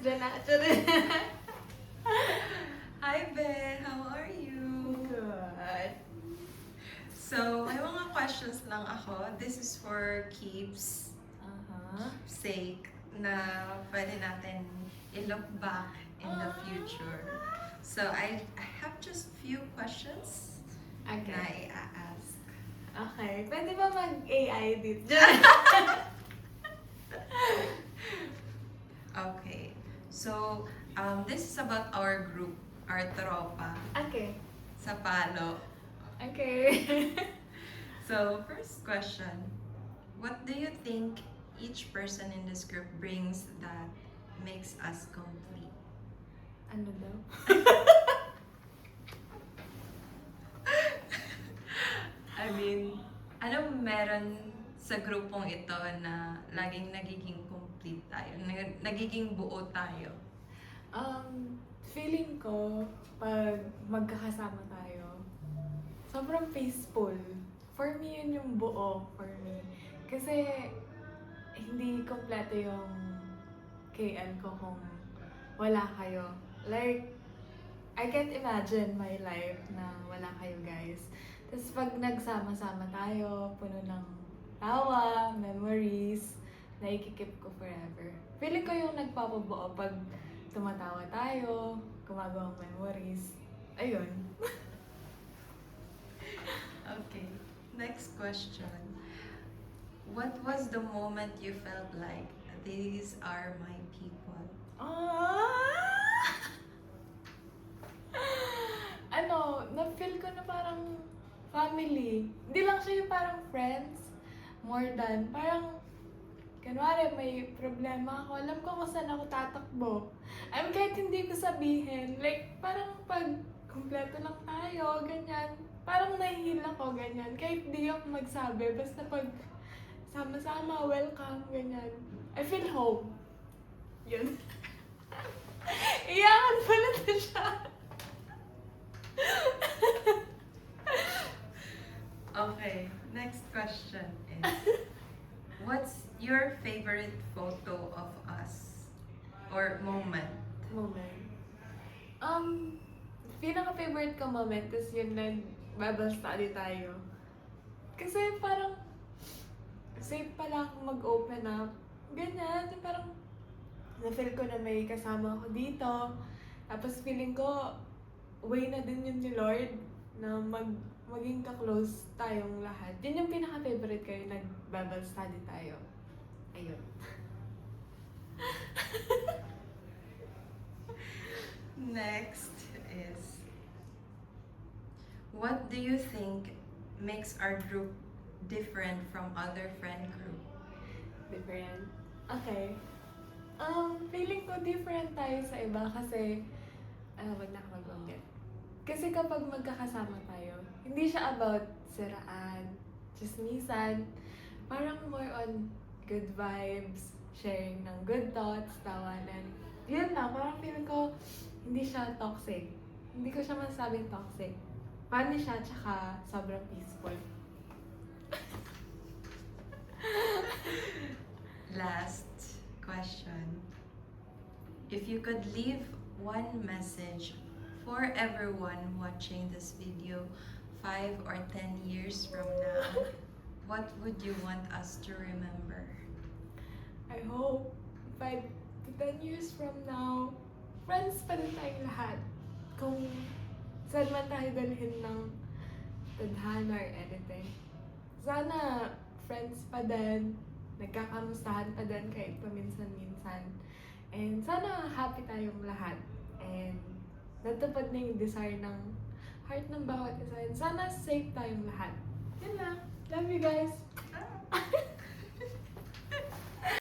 dyan na. Hi, Be! How are you? Good. So, may mga questions lang ako. This is for keeps sake na pwede natin i-look back in the future. So, I have just few questions na Okay. i-ask. Okay. Pwede ba mag-AI dito? Okay. So, this is about our group, our tropa, Okay. sa Palo. Okay. So, first question. What do you think each person in this group brings that makes us complete? Ano daw? I mean, ano meron sa grupong ito na laging nagiging complete tayo, nagiging buo tayo? Feeling ko, pag magkakasama tayo, sobrang peaceful. For me, yun yung buo for me. Kasi, hindi kompleto yung KL ko kung wala kayo. Like, I can't imagine my life na wala kayo guys. Tapos pag nagsama-sama tayo, puno ng tawa, memories, naikikip ko forever. Feeling ko yung nagpapabuo pag tumatawa tayo, gumagawang memories. Ayun. Okay. Next question. What was the moment you felt like these are my people? Na-feel ko na parang family. Hindi lang siya yung parang friends. More than, parang, kunwari may problema ako, alam ko kung saan ako tatakbo. Kahit hindi ko sabihin, like, parang pag kumpleto lang tayo, ganyan, parang nahihil ako, ganyan. Kahit di ako magsabi, basta pag sama-sama, welcome, ganyan. I feel home. Yun. Iyakan pala na siya. Okay, next question is, what's your favorite photo of us? Or moment? Moment. Pinaka-favorite ko moment is yung nag-Bible study tayo. Kasi parang safe pala akong mag-open up. Ganyan. Parang na-feel ko na may kasama ako dito. Tapos feeling ko, way na din yun ni Lord na maging ka-close tayong lahat. Yun yung pinaka-favorite ko, yung nag-Bible study tayo. Ayun. Next is, what do you think makes our group different from other friend group? Different. Okay. Feeling ko different tayo sa iba kasi, wag na ako mag-banggit. Kasi kapag magkakasama tayo, hindi siya about siraan, chismisan, parang more on good vibes, sharing ng good thoughts, tawanan. Yun lang, parang feeling ko, hindi siya toxic. Hindi ko siya masasabing toxic. Funny siya, tsaka sobrang peaceful. Last question. If you could leave one message for everyone watching this video 5 or 10 years from now, what would you want us to remember? I hope 5 to 10 years from now, friends pa rin tayong lahat. Kung saan man tayo dalhin ng tadhana or anything. Sana friends pa din, nagkakamustahan pa din kahit paminsan-minsan. And sana happy tayong lahat. And natupad na yung desire ng heart ng bawat isa. And sana safe tayong lahat. Yun lang. Love you guys.